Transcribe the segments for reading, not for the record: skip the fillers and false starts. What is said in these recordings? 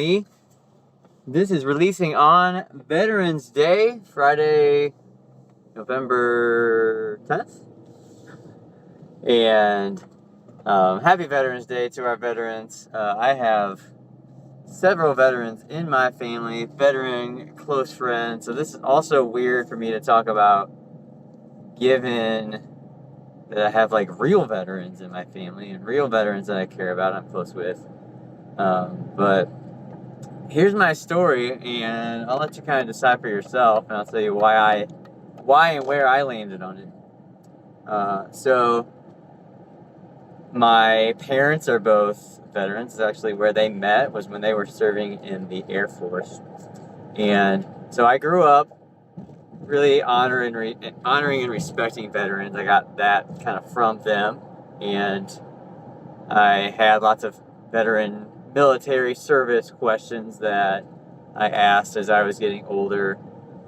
This is releasing on Veterans Day, Friday, November 10th. And happy Veterans Day to our veterans. I have several veterans in my family, veteran close friends. So this is also weird for me to talk about, given that I have like real veterans in my family and real veterans that I care about, I'm close with. But here's my story, and I'll let you kind of decide for yourself, and I'll tell you why and where I landed on it. So my parents are both veterans. It's actually where they met was when they were serving in the Air Force, and so I grew up really honoring and respecting veterans. I got that kind of from them, and I had lots of veteran military service questions that I asked as I was getting older,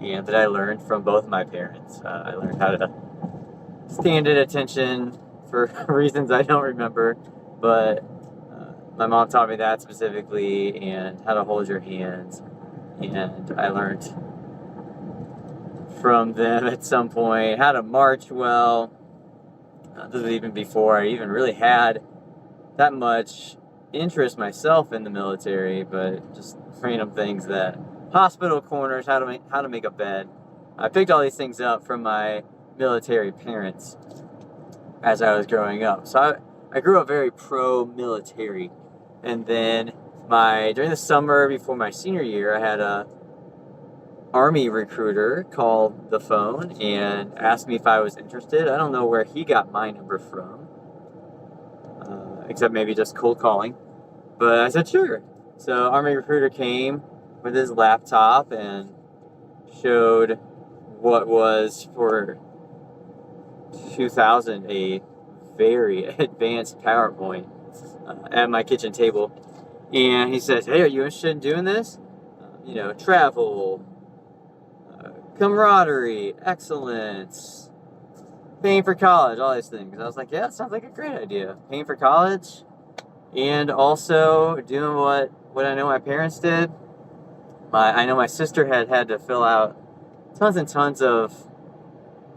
and that I learned from both my parents. I learned how to stand at attention for reasons I don't remember, but my mom taught me that specifically, and how to hold your hands, and I learned from them at some point how to march well. This is even before I even really had that much interest myself in the military, but just random things, that hospital corners, how to make a bed. I picked all these things up from my military parents as I was growing up. So I grew up very pro-military, and then during the summer before my senior year, I had a Army recruiter called the phone and asked me if I was interested. I don't know where he got my number from, except maybe just cold calling. But I said, sure. So Army recruiter came with his laptop and showed what was, for 2000, a very advanced PowerPoint at my kitchen table. And he says, hey, are you interested in doing this? Travel, camaraderie, excellence, paying for college, all these things. I was like, yeah, that sounds like a great idea. Paying for college, and also doing what I know my parents did. I know my sister had to fill out tons and tons of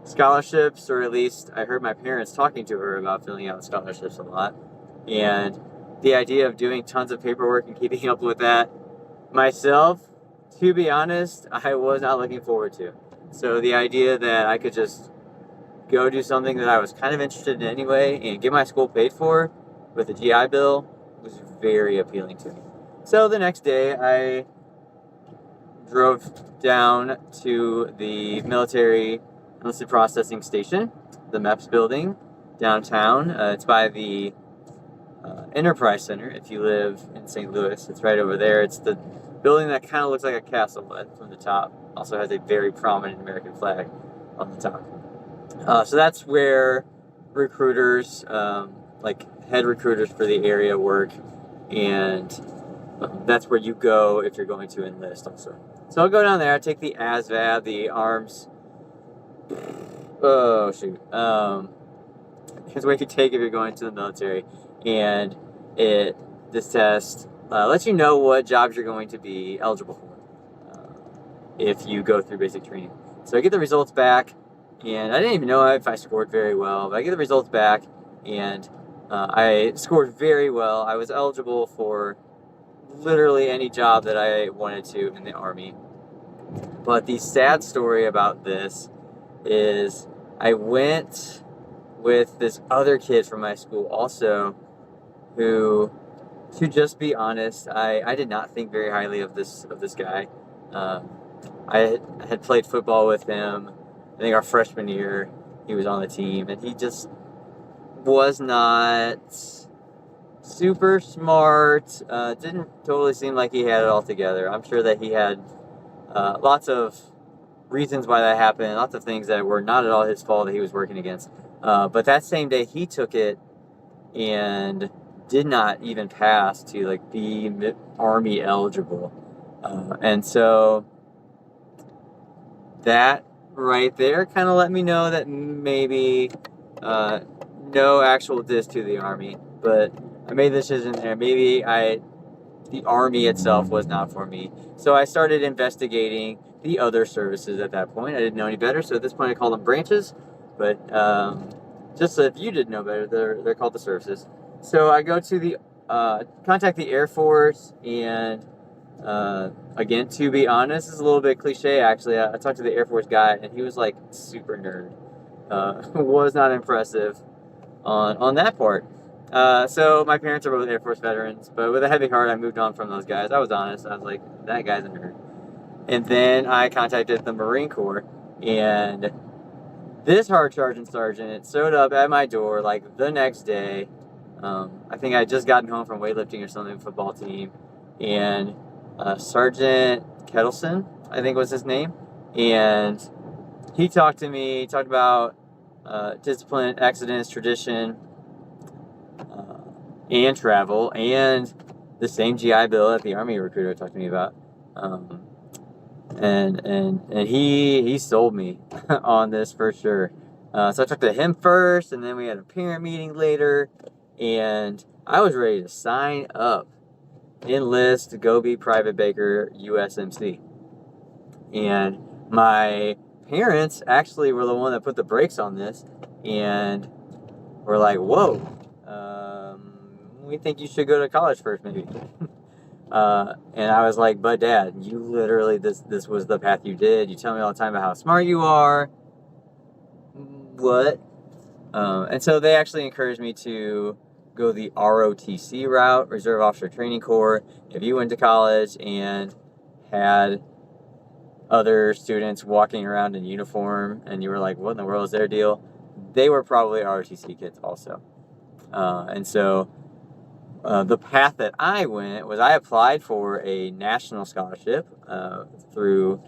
scholarships, or at least I heard my parents talking to her about filling out scholarships a lot. And the idea of doing tons of paperwork and keeping up with that myself, to be honest, I was not looking forward to. So the idea that I could just go do something that I was kind of interested in anyway and get my school paid for with a GI Bill was very appealing to me. So the next day I drove down to the military enlisted processing station, the MEPS building downtown. It's by the Enterprise Center. If you live in St. Louis, it's right over there. It's the building that kind of looks like a castle, but from the top also has a very prominent American flag on the top. So that's where recruiters, like head recruiters for the area, work, and that's where you go if you're going to enlist also. So I'll go down there, I take the ASVAB, the arms, here's what you take if you're going to the military, and this test lets you know what jobs you're going to be eligible for if you go through basic training. So I get the results back, and I didn't even know if I scored very well, but I get the results back, and I scored very well. I was eligible for literally any job that I wanted to in the Army. But the sad story about this is I went with this other kid from my school also, who, to just be honest, I did not think very highly of this guy. I had played football with him. I think our freshman year he was on the team, and he just was not super smart. Didn't totally seem like he had it all together. I'm sure that he had lots of reasons why that happened, lots of things that were not at all his fault that he was working against. But that same day he took it and did not even pass to like be Army eligible. And so that right there kind of let me know that maybe no actual diss to the Army, but I made the decision there. Maybe the Army itself was not for me. So I started investigating the other services at that point. I didn't know any better, so at this point I called them branches. But just so if you didn't know better, they're called the services. So I go to the contact the Air Force, and again, to be honest, this is a little bit cliche actually. I talked to the Air Force guy, and he was like super nerd. Was not impressive on that part. So my parents are both Air Force veterans, but with a heavy heart, I moved on from those guys. I was honest. I was like, that guy's a nerd. And then I contacted the Marine Corps, and this hard charging sergeant showed up at my door like the next day. I think I had just gotten home from weightlifting or something, football team, and Sergeant Kettleson, I think was his name, and he talked to me, talked about discipline, accidents, tradition, and travel, and the same GI Bill that the Army recruiter talked to me about. And he sold me on this for sure. So I talked to him first, and then we had a parent meeting later, and I was ready to sign up, enlist, to go be Private Baker USMC. And my parents actually were the one that put the brakes on this, and were like, whoa, we think you should go to college first, maybe. And I was like, but Dad, you literally, this was the path you did. You tell me all the time about how smart you are. What? And so they actually encouraged me to go the ROTC route, Reserve Officer Training Corps. If you went to college and had other students walking around in uniform and you were like, what in the world is their deal? They were probably ROTC kids also. And so the path that I went was I applied for a national scholarship through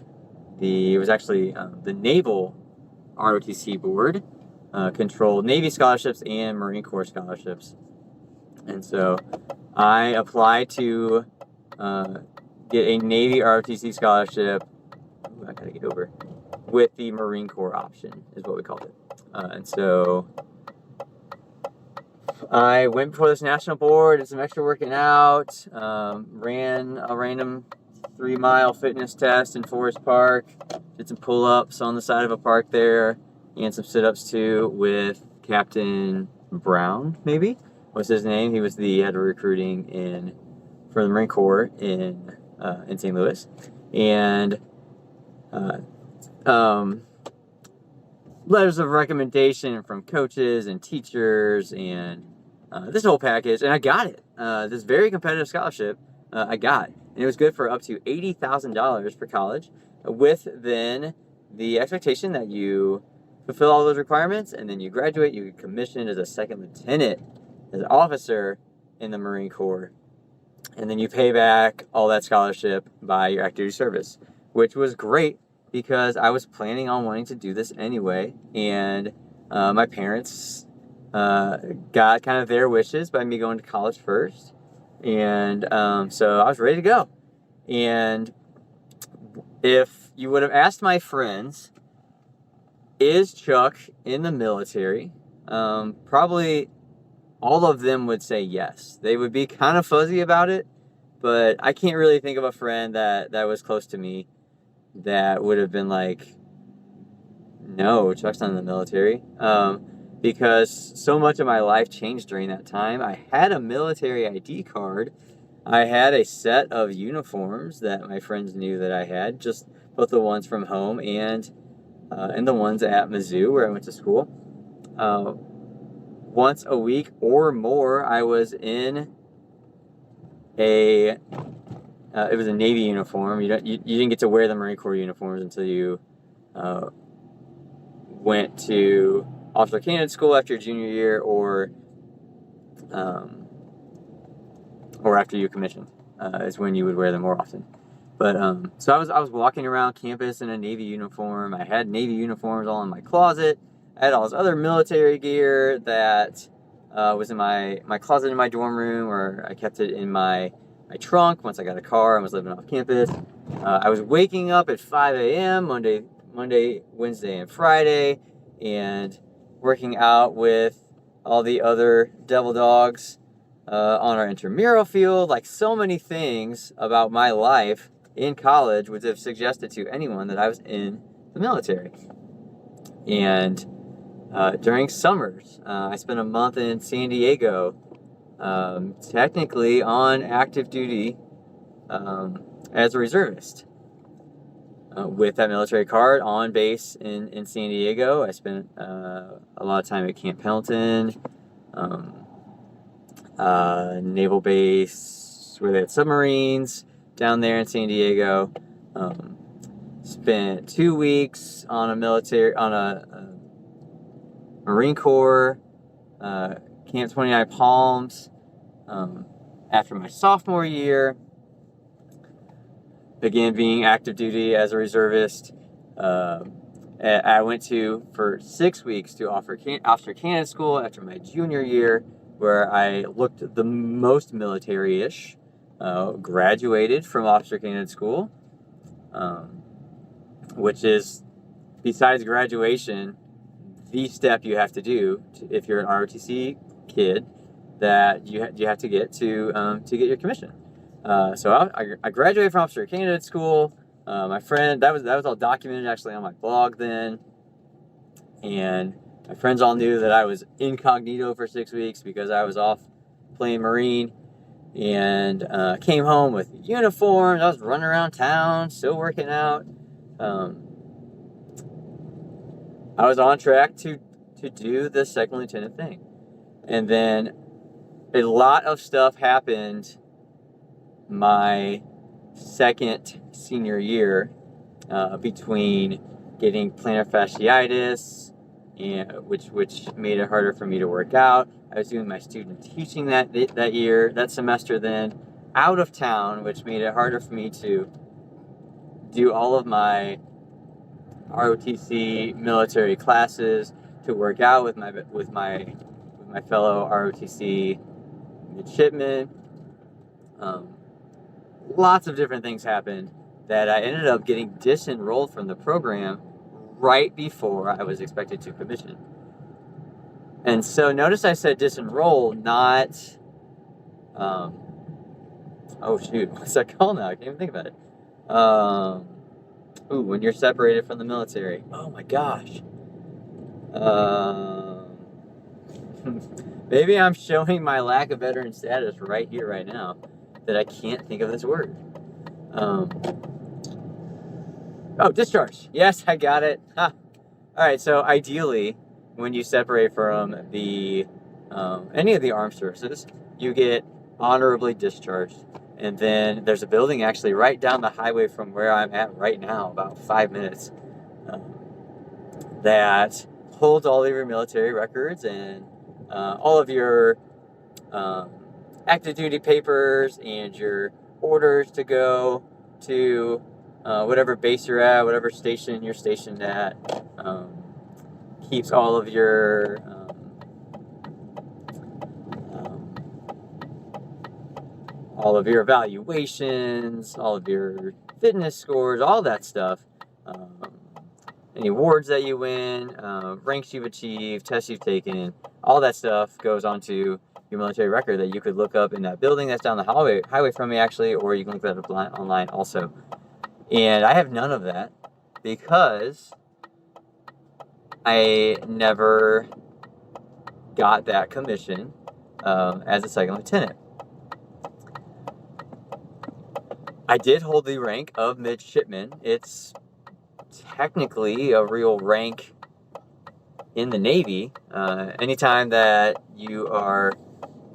it was actually the Naval ROTC board, controlled Navy scholarships and Marine Corps scholarships. And so I applied to get a Navy ROTC scholarship. Ooh, I gotta get over with the Marine Corps option is what we called it. And so I went before this national board, did some extra working out, ran a random 3-mile fitness test in Forest Park, did some pull-ups on the side of a park there, and some sit-ups too with Captain Brown, maybe, was his name. He was the head of recruiting for the Marine Corps in St. Louis. And letters of recommendation from coaches and teachers and this whole package, and I got it. This very competitive scholarship I got, and it was good for up to $80,000 for college, with then the expectation that you fulfill all those requirements, and then you graduate, you get commissioned as a second lieutenant, as an officer in the Marine Corps, and then you pay back all that scholarship by your active duty service, which was great because I was planning on wanting to do this anyway, and my parents got kind of their wishes by me going to college first, and so I was ready to go. And if you would have asked my friends, is Chuck in the military, probably all of them would say yes. They would be kind of fuzzy about it, but I can't really think of a friend that was close to me that would have been like, no, Chuck's not in the military. Because so much of my life changed during that time. I had a military ID card. I had a set of uniforms that my friends knew that I had, just both the ones from home and the ones at Mizzou where I went to school. Once a week or more, I was in it was a Navy uniform. You didn't get to wear the Marine Corps uniforms until you went to officer candidate school after your junior year, or after you commissioned, is when you would wear them more often. But so I was walking around campus in a Navy uniform. I had Navy uniforms all in my closet. I had all this other military gear that was in my closet in my dorm room, or I kept it in my trunk once I got a car and was living off campus. I was waking up at 5 a.m. Monday, Wednesday, and Friday, and working out with all the other devil dogs on our intramural field. Like, so many things about my life in college would have suggested to anyone that I was in the military. And during summers, I spent a month in San Diego, technically on active duty as a reservist. With that military card on base in San Diego. I spent a lot of time at Camp Pendleton, naval base where they had submarines down there in San Diego. Spent 2 weeks on a Marine Corps Camp 29 Palms after my sophomore year. Began being active duty as a reservist. I went for 6 weeks to officer candidate school after my junior year, where I looked the most military-ish. Graduated from officer candidate school, which is, besides graduation, the step you have to do if you're an ROTC kid that you have to get to get your commission. So I graduated from officer candidate school. My friend, that was all documented actually on my blog then, and my friends all knew that I was incognito for 6 weeks because I was off playing Marine, and came home with uniforms. I was running around town, still working out. I was on track to do the second lieutenant thing, and then a lot of stuff happened my second senior year, between getting plantar fasciitis, and which made it harder for me to work out. I was doing my student teaching that semester then out of town, which made it harder for me to do all of my ROTC military classes, to work out with my fellow ROTC midshipmen. Lots of different things happened that I ended up getting disenrolled from the program right before I was expected to commission. And so notice I said disenroll, not, oh shoot, what's that called now? I can't even think about it. When you're separated from the military. Oh my gosh. Maybe I'm showing my lack of veteran status right here, right now, that I can't think of this word. Discharge. Yes, I got it. All right, so ideally, when you separate from the any of the armed services, you get honorably discharged. And then there's a building actually right down the highway from where I'm at right now, about 5 minutes, that holds all of your military records and all of your active duty papers and your orders to go to whatever base you're at, whatever station you're stationed at. Keeps all of your evaluations, all of your fitness scores, all that stuff. Any awards that you win, ranks you've achieved, tests you've taken, all that stuff goes onto your military record that you could look up in that building that's down the highway from me, actually, or you can look that up online also. And I have none of that because I never got that commission as a second lieutenant. I did hold the rank of midshipman. It's technically a real rank in the Navy. Anytime that you are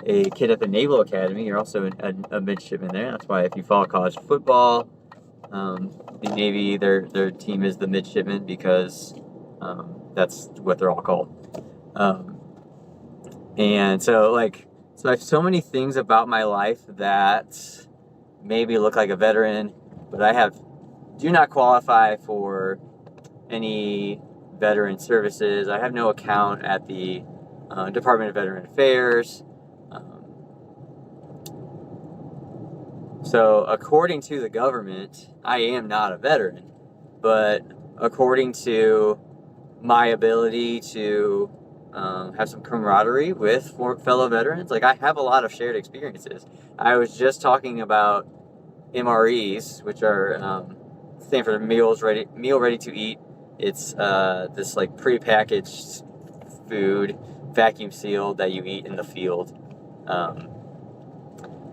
a kid at the Naval Academy, you're also a midshipman there. That's why if you follow college football, the Navy, their team is the midshipmen because that's what they're all called. And so I have so many things about my life that maybe look like a veteran, but I do not qualify for any veteran services. I have no account at the Department of Veteran Affairs. So according to the government, I am not a veteran, but according to my ability to have some camaraderie with fellow veterans. Like, I have a lot of shared experiences. I was just talking about MREs, which are stand for meal ready to eat. It's this like prepackaged food, vacuum sealed, that you eat in the field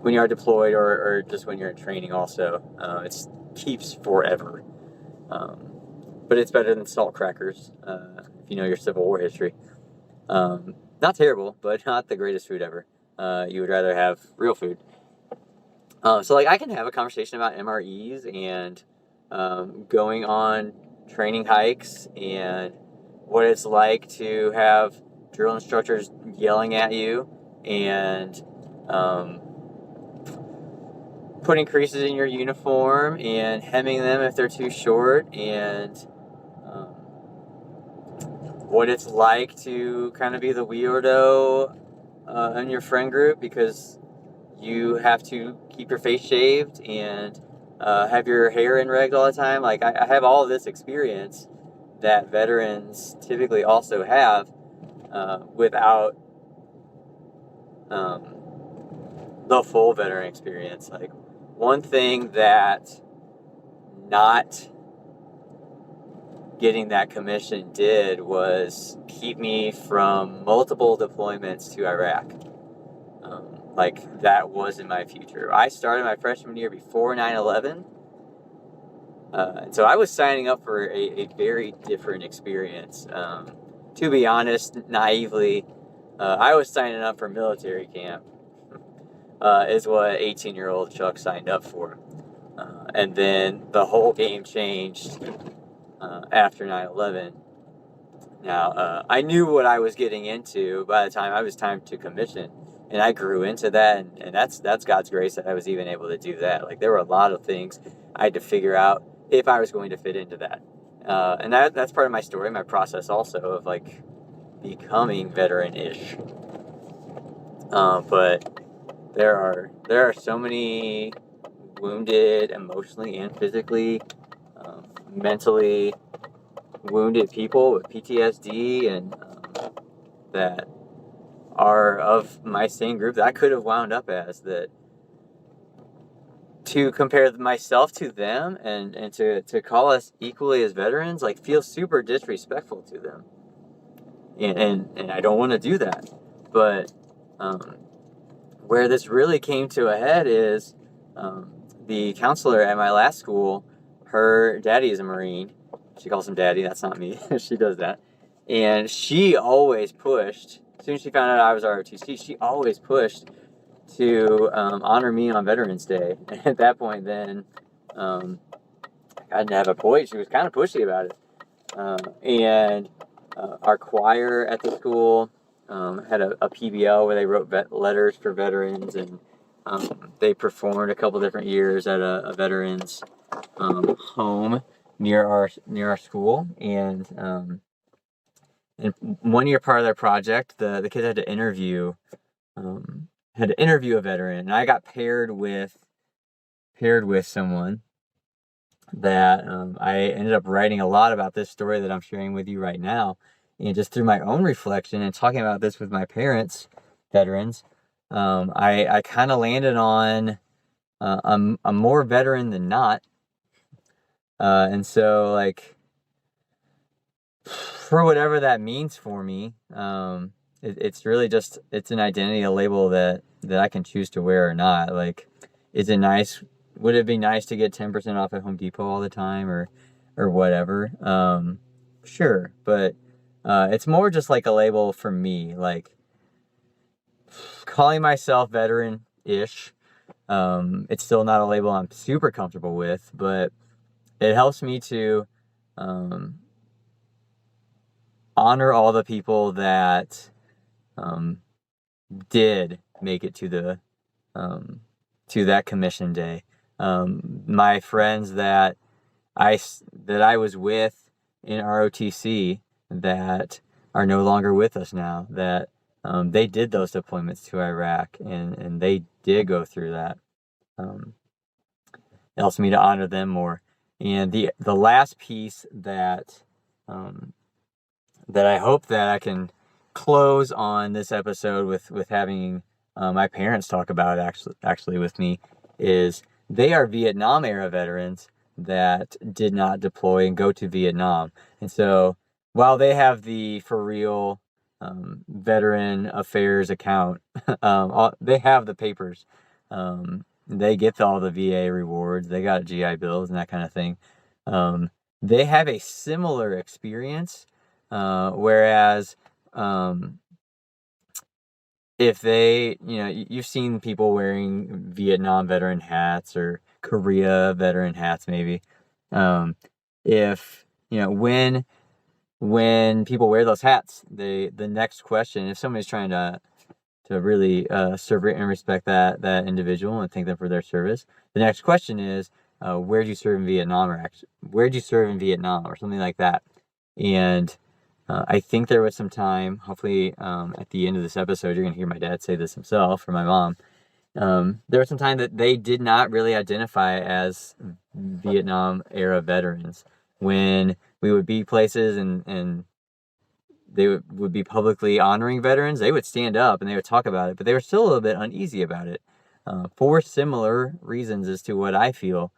when you are deployed, or just when you're in training. Also, it keeps forever, but it's better than salt crackers if you know your Civil War history. Not terrible, but not the greatest food ever. You would rather have real food. So like I can have a conversation about MREs and going on training hikes and what it's like to have drill instructors yelling at you and putting creases in your uniform and hemming them if they're too short, and what it's like to kind of be the weirdo in your friend group because you have to keep your face shaved and have your hair in regged all the time. Like, I have all of this experience that veterans typically also have without the full veteran experience. Like, one thing that not getting that commission did was keep me from multiple deployments to Iraq. Like, that was in my future. I started my freshman year before 9/11, and so I was signing up for a very different experience. To be honest, naively, I was signing up for military camp, is what 18-year-old Chuck signed up for. And then the whole game changed after 9/11. Now, I knew what I was getting into by the time I was time to commission, and I grew into that, and that's God's grace that I was even able to do that. Like, there were a lot of things I had to figure out if I was going to fit into that. And that's part of my story, my process also of, like, becoming veteran-ish. But there are so many wounded emotionally and physically, mentally wounded people with PTSD and that are of my same group that I could have wound up as, that to compare myself to them and to call us equally as veterans, like, feels super disrespectful to them. And I don't want to do that. But where this really came to a head is the counselor at my last school, her daddy is a Marine. She calls him daddy. That's not me. She does that. And she always pushed, as soon as she found out I was ROTC, she always pushed to honor me on Veterans Day. And at that point then, I didn't have a point. She was kind of pushy about it. And our choir at the school had a PBL where they wrote letters for veterans, and they performed a couple different years at a veterans home near our school, and 1 year part of their project, the kids had to interview a veteran, and I got paired with someone that I ended up writing a lot about this story that I'm sharing with you right now, and just through my own reflection and talking about this with my parents, veterans, I kind of landed on I'm more veteran than not. And so, like, for whatever that means for me, it's really just, it's an identity, a label that I can choose to wear or not. Like, would it be nice to get 10% off at Home Depot all the time or whatever? Sure. But it's more just like a label for me, like calling myself veteran-ish. It's still not a label I'm super comfortable with, but it helps me to honor all the people that did make it to that commission day. My friends that I was with in ROTC that are no longer with us now, that they did those deployments to Iraq, and they did go through that. It helps me to honor them more. And the last piece that I hope that I can close on this episode with having my parents talk about it actually with me is they are Vietnam era veterans that did not deploy and go to Vietnam. And so while they have the for real veteran affairs account, they have the papers. They get all the VA rewards. They got GI Bills and that kind of thing. They have a similar experience, whereas um, if they, you've seen people wearing Vietnam veteran hats or Korea veteran hats, maybe. If when people wear those hats, the next question, if somebody's trying to really serve and respect that individual and thank them for their service, the next question is, where'd you serve in Vietnam, or where'd you serve in Vietnam, or something like that. And I think there was some time, hopefully at the end of this episode, you're going to hear my dad say this himself, or my mom. There was some time that they did not really identify as Vietnam era veterans. When we would be places and they would be publicly honoring veterans, they would stand up and they would talk about it, but they were still a little bit uneasy about it, for similar reasons as to what I feel.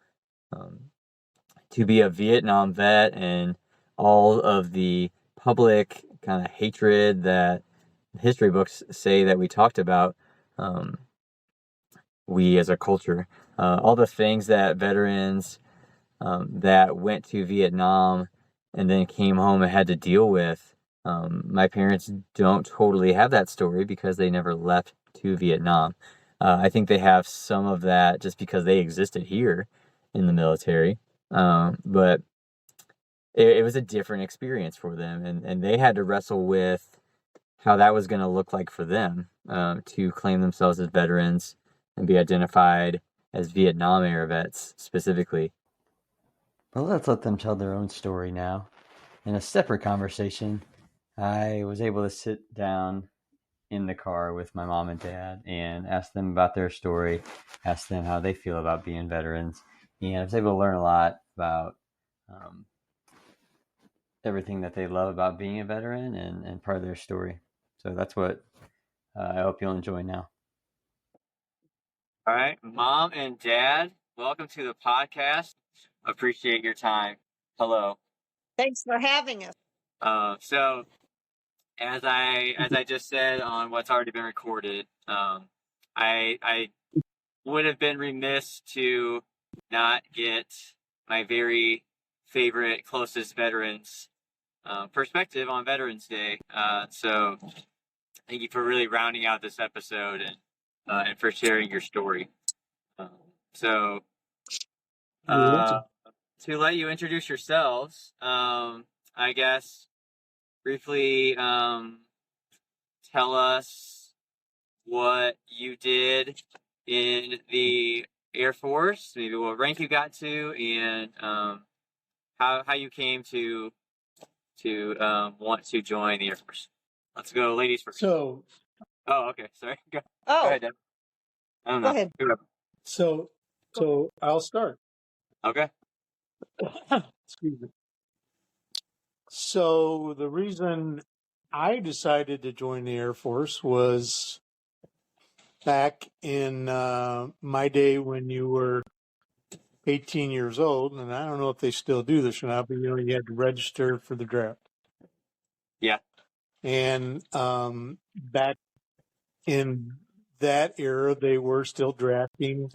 To be a Vietnam vet and all of the public kind of hatred that history books say that we talked about, we as a culture, all the things that veterans that went to Vietnam and then came home and had to deal with. My parents don't totally have that story because they never left to Vietnam. I think they have some of that just because they existed here in the military. But it was a different experience for them, and they had to wrestle with how that was going to look like for them, to claim themselves as veterans and be identified as Vietnam era vets specifically. But let's let them tell their own story now. In a separate conversation, I was able to sit down in the car with my mom and dad and ask them about their story, ask them how they feel about being veterans. And I was able to learn a lot about um, everything that they love about being a veteran and part of their story. So that's what I hope you'll enjoy now. All right, Mom and Dad, welcome to the podcast. Appreciate your time. Hello. Thanks for having us. So as I just said on what's already been recorded, I would have been remiss to not get my very favorite, closest veterans perspective on Veterans Day. So thank you for really rounding out this episode and for sharing your story. Um, so to let you introduce yourselves, I guess briefly tell us what you did in the Air Force, maybe what rank you got to, and how you came to want to join the Air Force. Let's go, ladies first. So, Oh, okay. Sorry. Go Oh, ahead, Deb. I don't go know. ahead. Whoever. so, so I'll start. Okay. Excuse me. So the reason I decided to join the Air Force was back in my day when you were 18 years old, and I don't know if they still do this or not, but you had to register for the draft. Yeah. And back in that era, they were still drafting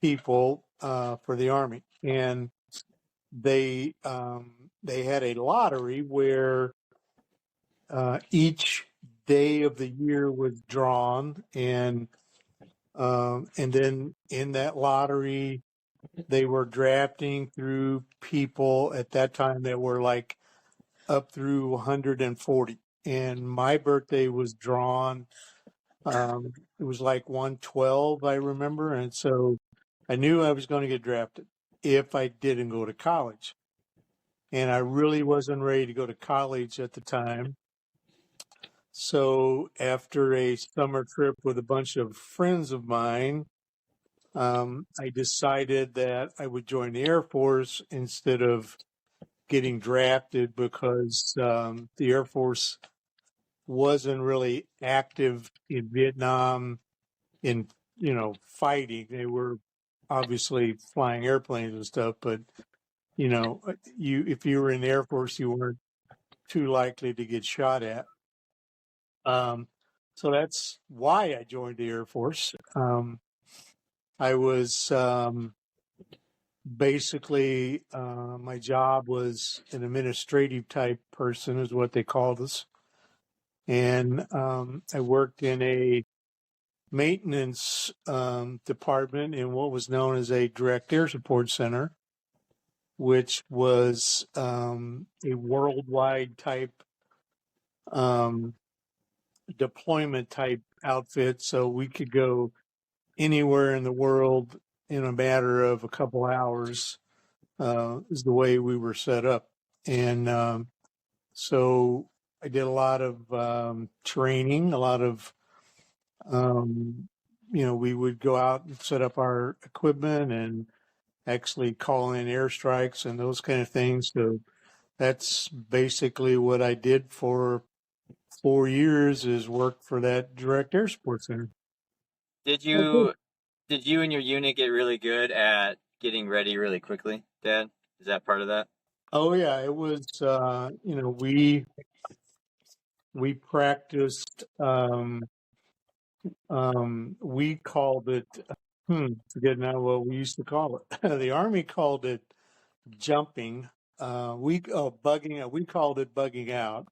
people for the Army, and they had a lottery where each day of the year was drawn, and then in that lottery they were drafting through people at that time that were like up through 140. And my birthday was drawn. It was like 112, I remember, and so I knew I was going to get drafted if I didn't go to college. And I really wasn't ready to go to college at the time. So after a summer trip with a bunch of friends of mine, I decided that I would join the Air Force instead of getting drafted because the Air Force wasn't really active in Vietnam in, fighting. They were obviously flying airplanes and stuff, but if you were in the Air Force, you weren't too likely to get shot at. So that's why I joined the Air Force. I was basically my job was an administrative type person, is what they called us, and I worked in a maintenance department in what was known as a direct air support center, which was a worldwide type um, deployment type outfit. So we could go anywhere in the world in a matter of a couple hours, is the way we were set up. And so I did a lot of training, a lot of, we would go out and set up our equipment and actually call in airstrikes and those kind of things. So that's basically what I did for 4 years, is work for that direct air support center. Did Oh, good. you and your unit get really good at getting ready really quickly, Dad? Is that part of that? Oh yeah, it was. We practiced. We called it. Forget now what we used to call it. The Army called it jumping. Bugging. We called it bugging out.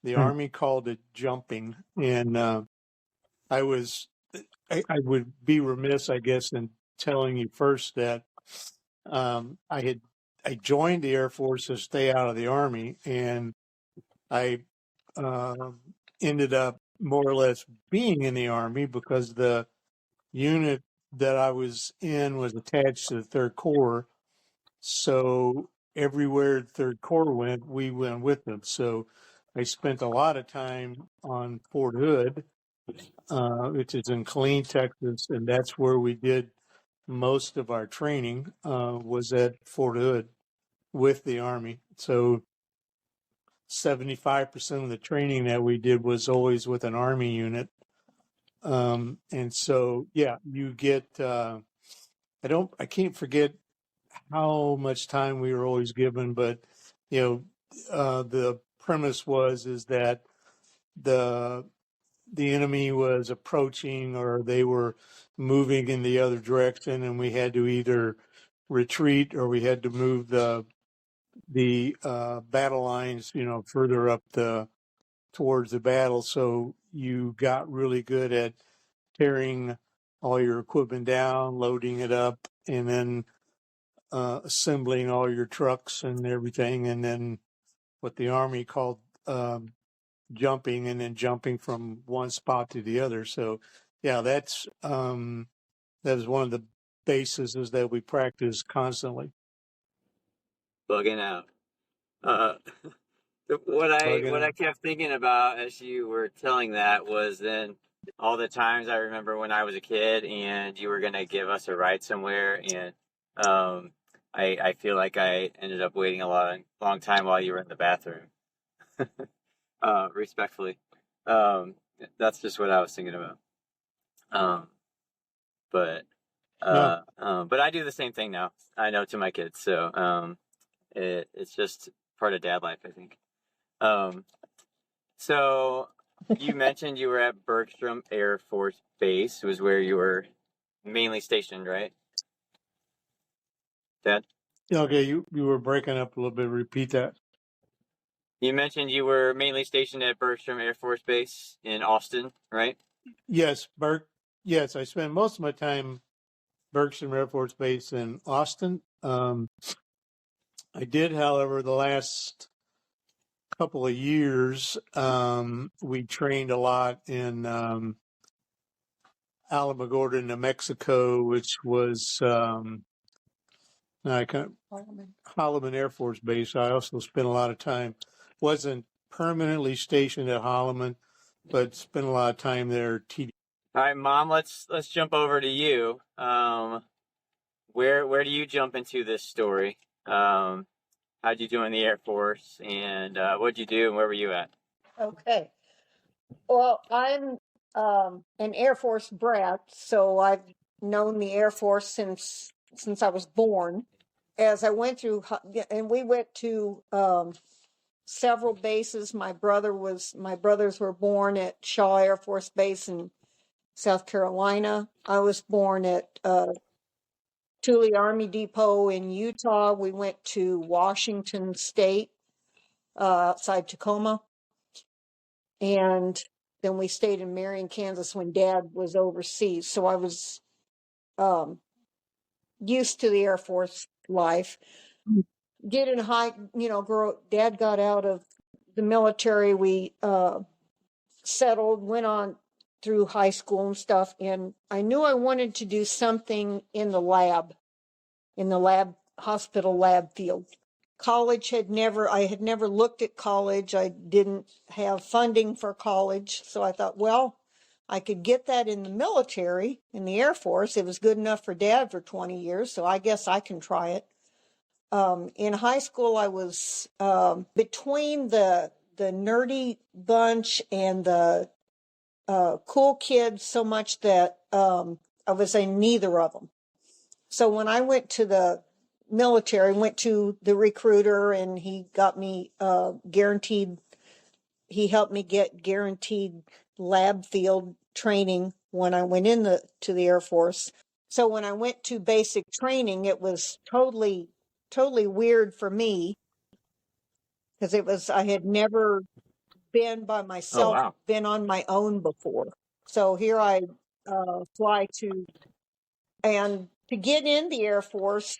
The Hmm. Army called it jumping, and I was. I would be remiss, I guess, in telling you first that I joined the Air Force to stay out of the Army, and I um ended up more or less being in the Army because the unit that I was in was attached to the Third Corps. So everywhere the Third Corps went, we went with them. So I spent a lot of time on Fort Hood, which is in Killeen, Texas, and that's where we did most of our training, was at Fort Hood with the Army. So 75% of the training that we did was always with an Army unit. And so, yeah, you get, I can't forget how much time we were always given, but, the premise is that the, the enemy was approaching or they were moving in the other direction, and we had to either retreat or we had to move the battle lines, further up towards the battle. So you got really good at tearing all your equipment down, loading it up, and then assembling all your trucks and everything, and then what the Army called jumping, and then jumping from one spot to the other. So, yeah, that is one of the bases is that we practice constantly. Bugging out. Uh, what I Bugging. kept thinking about as you were telling that was then all the times I remember when I was a kid and you were gonna give us a ride somewhere, and I feel like I ended up waiting a long time while you were in the bathroom. Respectfully, um, that's just what I was thinking about. Um, but No, but I do the same thing now. I know, to my kids, so it's just part of dad life, I think. Um, So you mentioned you were at Bergstrom Air Force Base, was where you were mainly stationed, right, Dad? okay, you were breaking up a little bit. Repeat that. You mentioned you were mainly stationed at Bergstrom Air Force Base in Austin, right? Yes, Yes, I spent most of my time Bergstrom Air Force Base in Austin. I did, however, the last couple of years, we trained a lot in Alamogordo, New Mexico, which was I kind Holloman Air Force Base. I also spent a lot of time, wasn't permanently stationed at Holloman, but spent a lot of time there. All right, Mom. Let's jump over to you. Where do you jump into this story? How'd you do in the Air Force, and what'd you do, and where were you at? Okay. Well, I'm an Air Force brat, so I've known the Air Force since I was born. As I went through, and we went to several bases. My brothers were born at Shaw Air Force Base in South Carolina. I was born at Thule Army Depot in Utah. We went to Washington State outside Tacoma, and then we stayed in Marion, Kansas when Dad was overseas. So I was um, used to the Air Force life. Getting high, Dad got out of the military. We settled, went on through high school and stuff, and I knew I wanted to do something in the hospital lab field. I had never looked at college. I didn't have funding for college. So I thought, well, I could get that in the military, in the Air Force. It was good enough for Dad for 20 years. So I guess I can try it. In high school, I was between the nerdy bunch and the cool kids so much that I was in neither of them. So when I went to the military, went to the recruiter, and he got me guaranteed. He helped me get guaranteed lab field training when I went to the Air Force. So when I went to basic training, it was totally weird for me because I had never been by Oh, myself, wow. been on my own before. So here I fly to, and to get in the Air Force,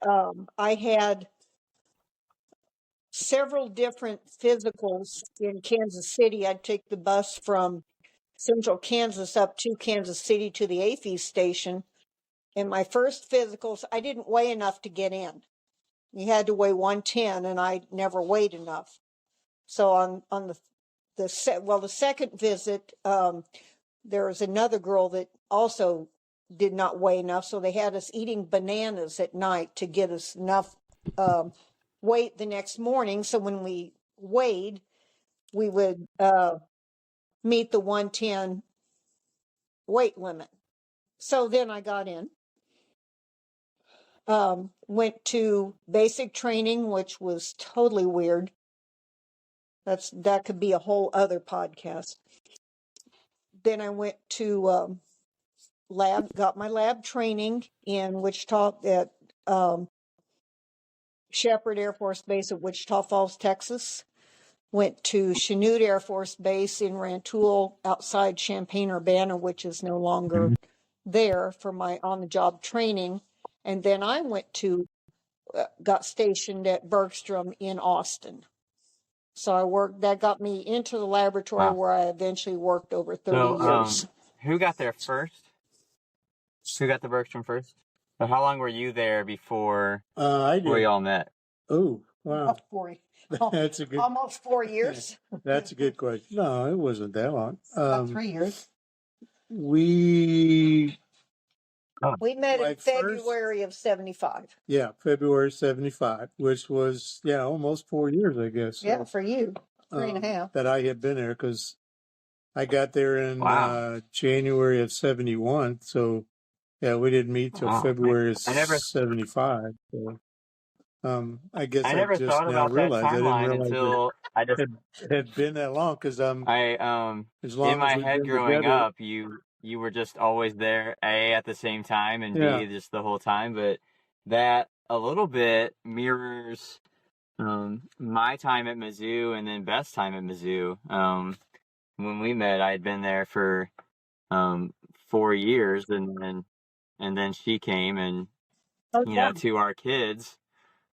I had several different physicals in Kansas City. I'd take the bus from Central Kansas up to Kansas City to the AFI station. And my first physicals, I didn't weigh enough to get in. You had to weigh 110, and I never weighed enough. So on the second visit, there was another girl that also did not weigh enough. So they had us eating bananas at night to get us enough weight the next morning. So when we weighed, we would meet the 110 weight limit. So then I got in, went to basic training, which was totally weird. That could be a whole other podcast. Then I went to got my lab training in Wichita at Shepherd Air Force Base at Wichita Falls, Texas. Went to Chanute Air Force Base in Rantoul outside Champaign-Urbana, which is no longer there, for my on-the-job training. And then I got stationed at Bergstrom in Austin. So that got me into the laboratory Wow. where I eventually worked over 30 So, years. who got there first? Who got the Bergstrom first? So how long were you there before I we did. all met? Oh, wow. That's a good. Almost 4 years. That's a good question. No, it wasn't that long. About 3 years. We We met my in first- February of 75. Yeah, February 75, which was almost 4 years, I guess. Yeah, for you, 3.5. That I had been there, because I got there in Wow. January of 71. So yeah, we didn't meet till Wow. February of I never 75. So I guess I I never just thought now about that realized I didn't timeline realize until I just it had been that long, because I as in long as my we've head been growing together. up, you were just always there, A, at the same time, and Yeah. B, just the whole time. But that a little bit mirrors my time at Mizzou and then Beth's time at Mizzou. When we met, I had been there for 4 years, and then she came, and to our kids,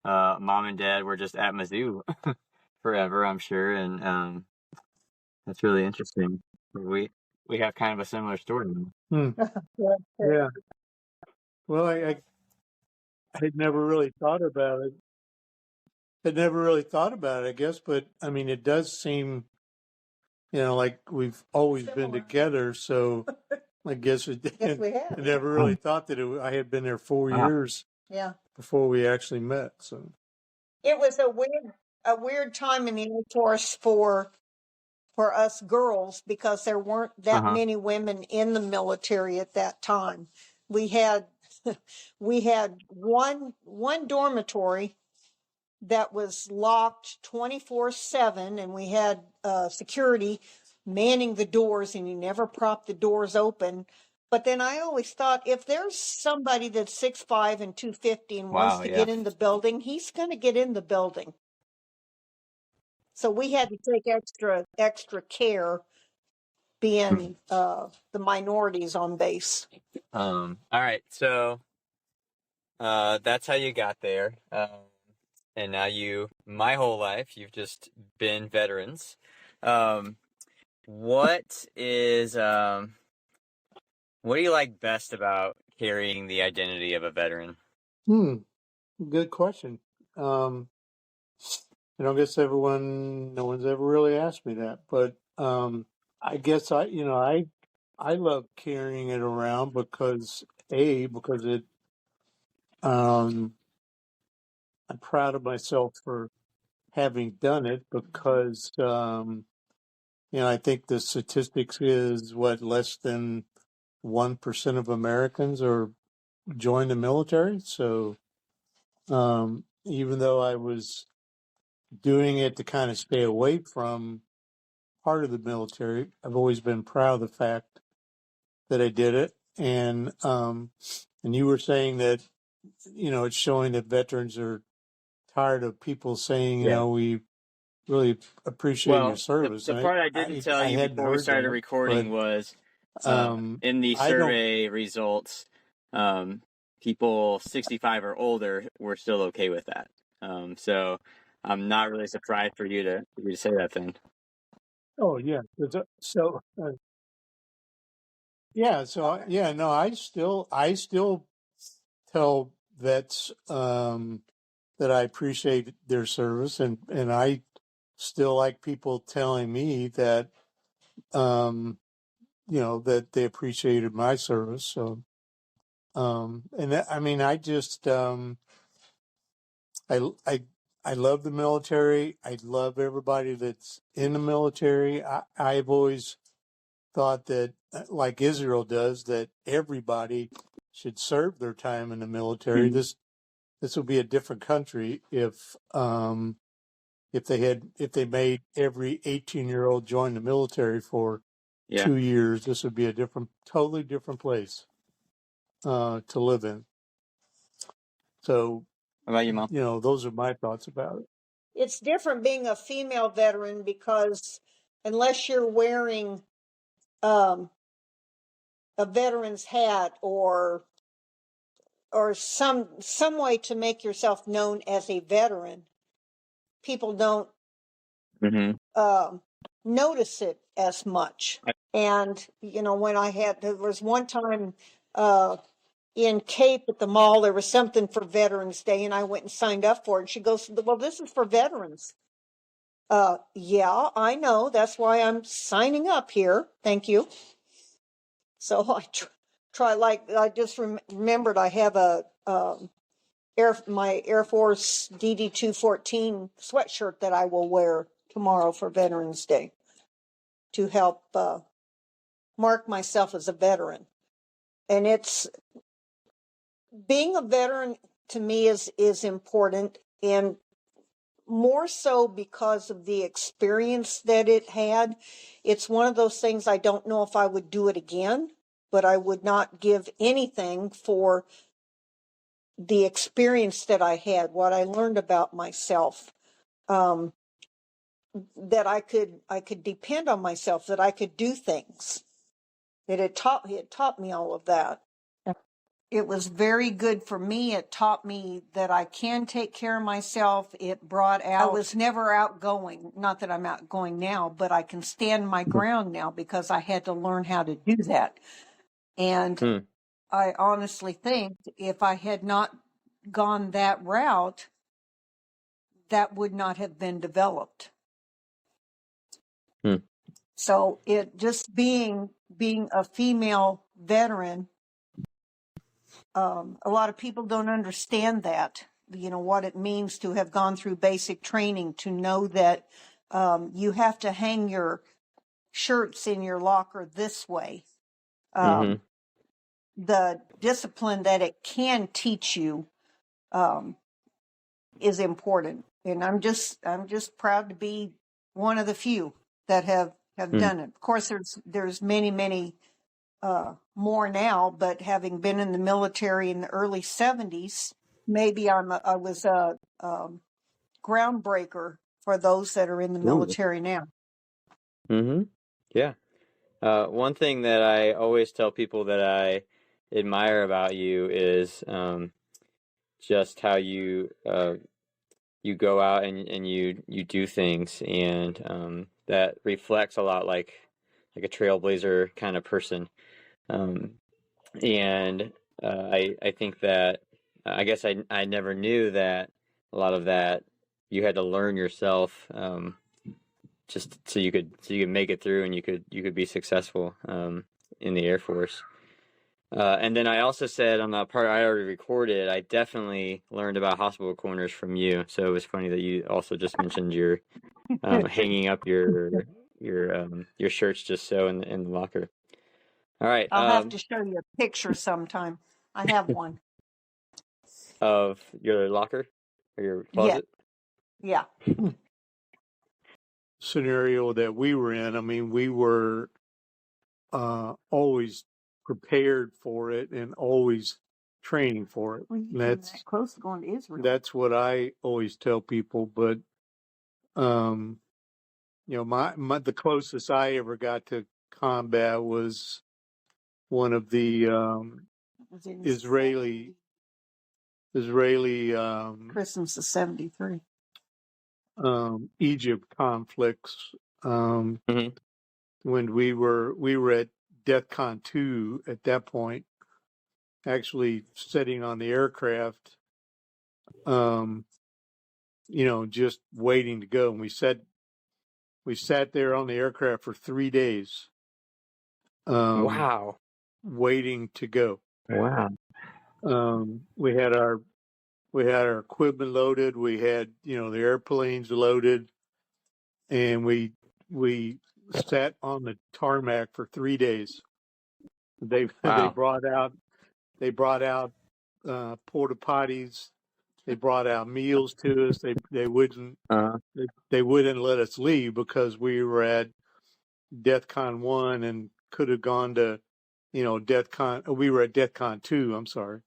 mom and dad were just at Mizzou forever, I'm sure, and that's really interesting. We have kind of a similar story. Yeah. Well, I had never really thought about it. I guess, but I mean, it does seem, like we've always been together. So I guess Yes, we have. I never really thought that I had been there 4 Wow. years Yeah. before we actually met. So It was a weird time in the Air Force for for us girls because there weren't that Uh-huh. many women in the military at that time. We had we had one dormitory that was locked 24/7, and we had security manning the doors, and you never propped the doors open. But then I always thought, if there's somebody that's 6'5" and 250 and wants Wow, to yeah. get in the building, he's going to get in the building. So we had to take extra care being the minorities on base. All right, so that's how you got there. And now my whole life, you've just been veterans. What is what do you like best about carrying the identity of a veteran? Good question. I guess no one's ever really asked me that, but I guess I love carrying it around because it um, I'm proud of myself for having done it because I think the statistics is what less than 1% of Americans are join the military. So even though I was doing it to kind of stay away from part of the military, I've always been proud of the fact that I did it. And you were saying that it's showing that veterans are tired of people saying Yeah. we really appreciate your Well, the service. the And part I didn't tell I you hadn't before we heard started that, recording but was um, in the I don't. survey results, people 65 or older were still okay with that. So I'm not really surprised for you to say that then. Oh yeah. So yeah. No. I still tell vets that I appreciate their service, and I still like people telling me that that they appreciated my service. So and that, I mean, I just I I I love the military. I love everybody that's in the military. I've always thought that, like Israel does, that everybody should serve their time in the military. Mhm. This would be a different country if they made every 18-year-old join the military for Yeah. 2 years. This would be a totally different place to live in. So, How about you, Mom? those are my thoughts about it. It's different being a female veteran because unless you're wearing um, a veteran's hat or some way to make yourself known as a veteran, people don't Mm-hmm. notice it as much. And when there was one time in Cape at the mall, there was something for Veterans Day, and I went and signed up for it. And she goes, "Well, this is for veterans." Yeah, I know. That's why I'm signing up here. Thank you. So I try, like, I just remembered I have my Air Force DD 214 sweatshirt that I will wear tomorrow for Veterans Day to help mark myself as a veteran. And it's being a veteran to me is important, and more so because of the experience that it had. It's one of those things I don't know if I would do it again, but I would not give anything for the experience that I had, what I learned about myself, that I could depend on myself, that I could do things. It taught me all of that. It was very good for me. It taught me that I can take care of myself. It brought out, I was never outgoing. Not that I'm outgoing now, but I can stand my ground now because I had to learn how to do that. And Hmm. I honestly think if I had not gone that route, that would not have been developed. Hmm. So it just being a female veteran, a lot of people don't understand that, what it means to have gone through basic training, to know that you have to hang your shirts in your locker this way. Mm-hmm. The discipline that it can teach you is important, and I'm just proud to be one of the few that have done it. Of course, there's many more now, but having been in the military in the early 70s, maybe I was a groundbreaker for those that are in the military now. Mm-hmm. Yeah. One thing that I always tell people that I admire about you is just how you go out and you do things, and that reflects a lot like a trailblazer kind of person. And I think that I guess I never knew that a lot of that you had to learn yourself, just so you could make it through and you could be successful in the Air Force. And then I also said on the part I already recorded, I definitely learned about hospital corners from you. So it was funny that you also just mentioned your hanging up your shirts just so in the locker. All right. I'll have to show you a picture sometime. I have one. Of your locker or your closet? Yeah. Scenario that we were in, I mean, we were always prepared for it and always training for it. Well, you came that close to going to Israel. That's what I always tell people. But you know, my the closest I ever got to combat was one of the Israeli Christmas of 73. Egypt conflicts. Mm-hmm. When we were at DEFCON 2 at that point, actually sitting on the aircraft, you know, just waiting to go. And we sat there on the aircraft for 3 days. Wow. Waiting to go. Wow. We had our equipment loaded. We had, you know, the airplanes loaded, and we sat on the tarmac for 3 days. They brought out porta potties. They brought out meals to us. They wouldn't let us leave because we were at DEFCON 1 and could have gone to, you know, we were at DEFCON 2. I'm sorry.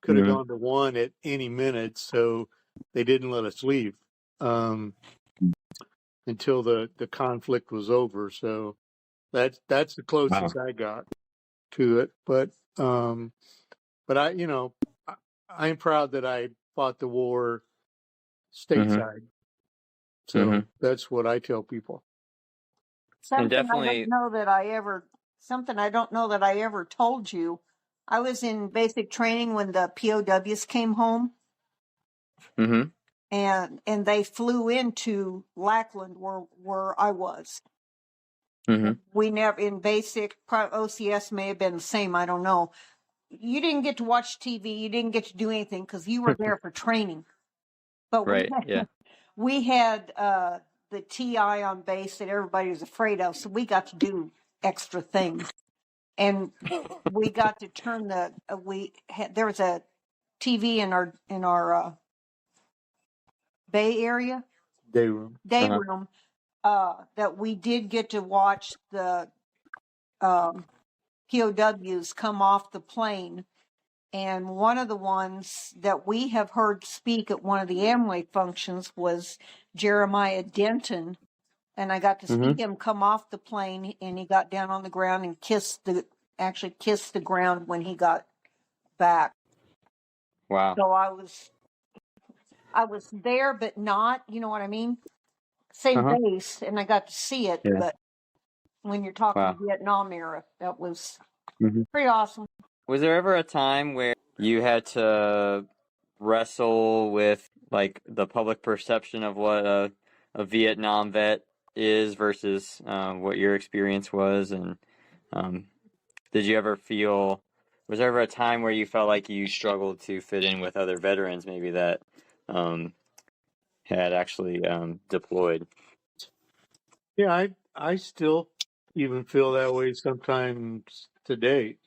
Could have gone to 1 at any minute, so they didn't let us leave until the conflict was over. So that's the closest I got to it. But I, you know, I'm proud that I fought the war stateside. So that's what I tell people. Something I don't know that I ever told you. I was in basic training when the POWs came home. Mm-hmm. And they flew into Lackland where I was. Mm-hmm. We never, in basic, OCS may have been the same, I don't know. You didn't get to watch TV, you didn't get to do anything because you were there for training. But we had the TI on base that everybody was afraid of, so we got to do extra things. And we got to turn there was a TV in our Bay Area Day room that we did get to watch the POWs come off the plane. And one of the ones that we have heard speak at one of the Amway functions was Jeremiah Denton. And I got to see him come off the plane, and he got down on the ground and kissed the ground when he got back. Wow. So I was there, but not, you know what I mean? Same base, and I got to see it, but when you're talking Vietnam era, that was pretty awesome. Was there ever a time where you had to wrestle with like the public perception of what a Vietnam vet is versus what your experience was? And did you ever was there ever a time where you felt like you struggled to fit in with other veterans maybe that had actually deployed? Yeah, I still even feel that way sometimes today,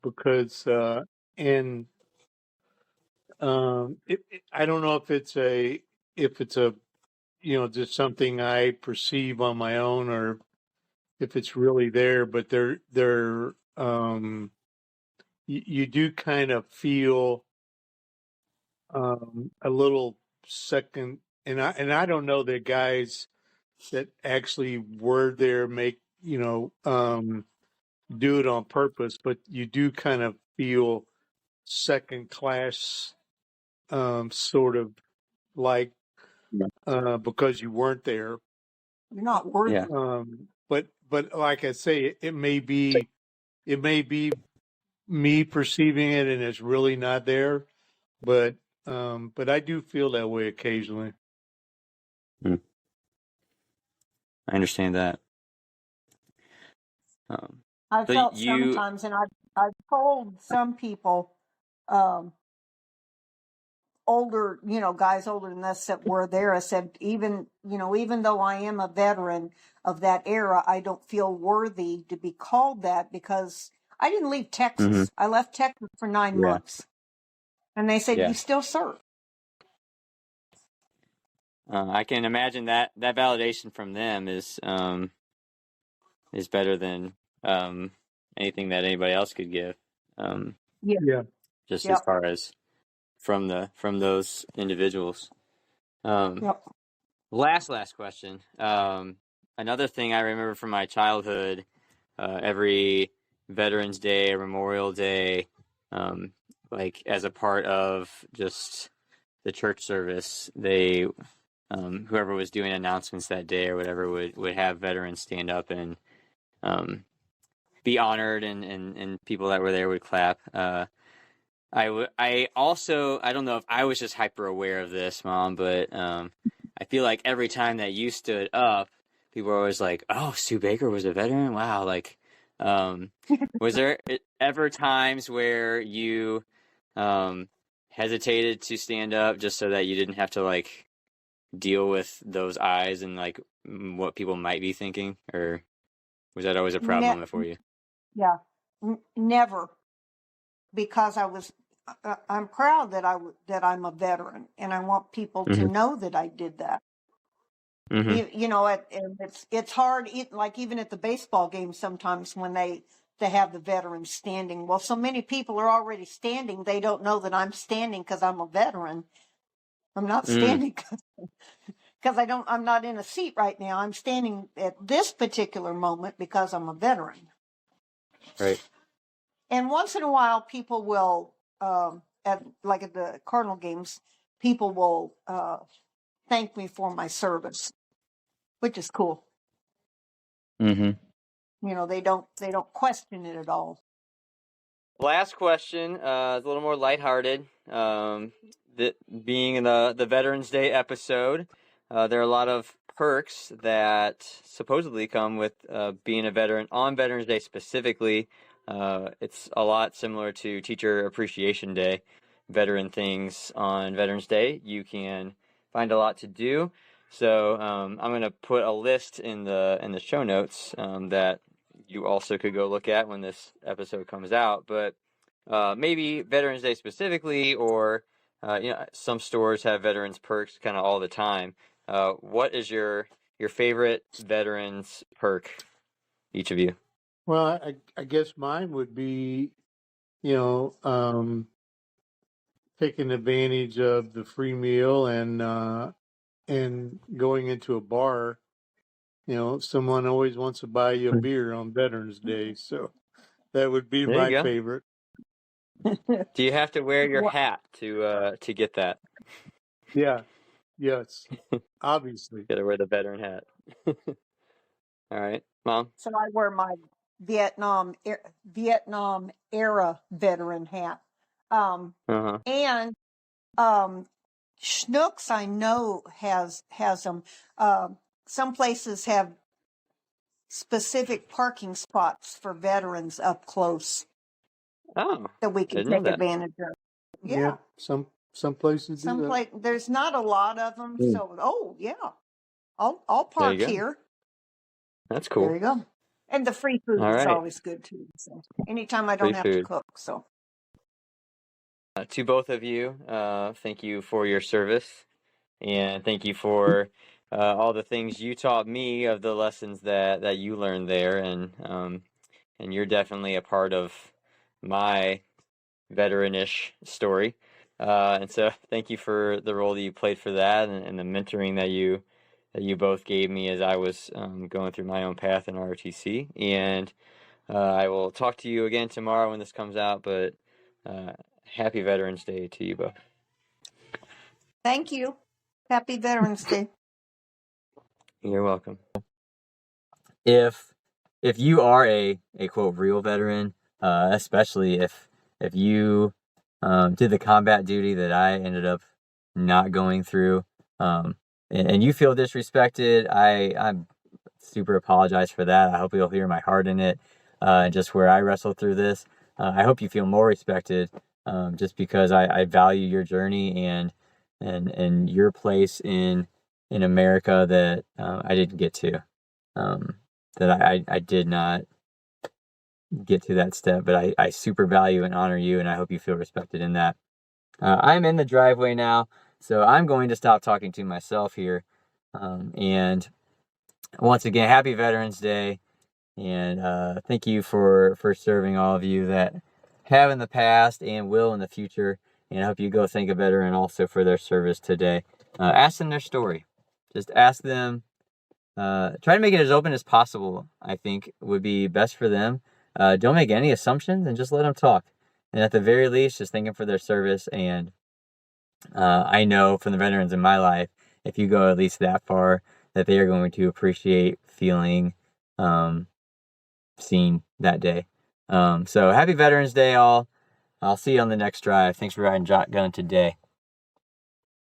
because and I don't know if it's a just something I perceive on my own, or if it's really there, but you do kind of feel a little second, and I don't know the guys that actually were there make do it on purpose, but you do kind of feel second class, sort of like because you weren't there. You're not worthy. Yeah. But like I say, it may be me perceiving it, and it's really not there. But I do feel that way occasionally. I understand that. I So felt you, sometimes, and I've told some people, um, older, guys older than us that were there. I said, even though I am a veteran of that era, I don't feel worthy to be called that because I didn't leave Texas. I left Texas for 9 yeah, months, and they said, yeah. "You still serve." I can imagine that validation from them is better than anything that anybody else could give. Yeah. Yeah. Just as Yep. far as from those individuals. Yep. Last question. Another thing I remember from my childhood, every Veterans Day or Memorial Day, like as a part of just the church service, they whoever was doing announcements that day or whatever would have veterans stand up and be honored, and people that were there would clap. I also, I don't know if I was just hyper aware of this, Mom, but I feel like every time that you stood up, people were always like, "Oh, Sue Baker was a veteran. Wow!" Like, was there ever times where you hesitated to stand up just so that you didn't have to like deal with those eyes and like what people might be thinking, or was that always a Ne- problem for you? yeah. Never, because I'm proud that I'm a veteran, and I want people to know that I did that. And it's hard. Like even at the baseball game, sometimes when they have the veterans standing. Well, so many people are already standing. They don't know that I'm standing because I'm a veteran. I'm not standing because I'm not in a seat right now. I'm standing at this particular moment because I'm a veteran. Right. And once in a while, people will, at the Cardinal games, people will thank me for my service, which is cool. They don't question it at all. Last question is a little more lighthearted. Being in the Veterans Day episode, there are a lot of perks that supposedly come with being a veteran on Veterans Day specifically. It's a lot similar to Teacher Appreciation Day. Veteran things on Veterans Day, you can find a lot to do. So I'm going to put a list in the show notes that you also could go look at when this episode comes out. But maybe Veterans Day specifically, or some stores have veterans perks kind of all the time. What is your favorite veterans perk, each of you? Well, I guess mine would be, you know, taking advantage of the free meal and going into a bar. Someone always wants to buy you a beer on Veterans Day, so that would be There you my go. favorite. Do you have to wear your hat to get that? Yeah, yes, obviously. Got to wear the veteran hat. All right, Mom. So I wear my Vietnam era veteran hat. Uh-huh. And Schnucks, I know, has them. Some places have specific parking spots for veterans up close Oh, that we can didn't know take that. advantage of. Yeah, Yeah. some places do that. There's not a lot of them. So, yeah, I'll There park you go. here. That's There cool. you go. And the free food All is right. always good too. So anytime I Free don't have to food. cook. So To both of you, thank you for your service, and thank you for all the things you taught me of the lessons that you learned there, and you're definitely a part of my veteranish story. And so thank you for the role that you played for that, and the mentoring that you both gave me as I was going through my own path in ROTC. And I will talk to you again tomorrow when this comes out, but happy Veterans Day to you both. thank you. Happy Veterans Day. You're welcome. If you are a quote real veteran, especially if you did the combat duty that I ended up not going through, and you feel disrespected, I'm super apologize for that. I hope you'll hear my heart in it, and just where I wrestled through this. I hope you feel more respected, just because I value your journey and your place in America that I didn't get to. That I did not get to that step, but I super value and honor you, and I hope you feel respected in that. I'm in the driveway now, so I'm going to stop talking to myself here. And once again, happy Veterans Day, and thank you for serving all of you that have in the past and will in the future. And I hope you go thank a veteran also for their service today. Ask them their story. Just ask them. Try to make it as open as possible, I think, would be best for them. Don't make any assumptions and just let them talk. And at the very least, just thank them for their service. And I know from the veterans in my life, if you go at least that far, that they are going to appreciate feeling seen that day. So happy Veterans Day, all. I'll see you on the next drive. Thanks for riding shotgun today.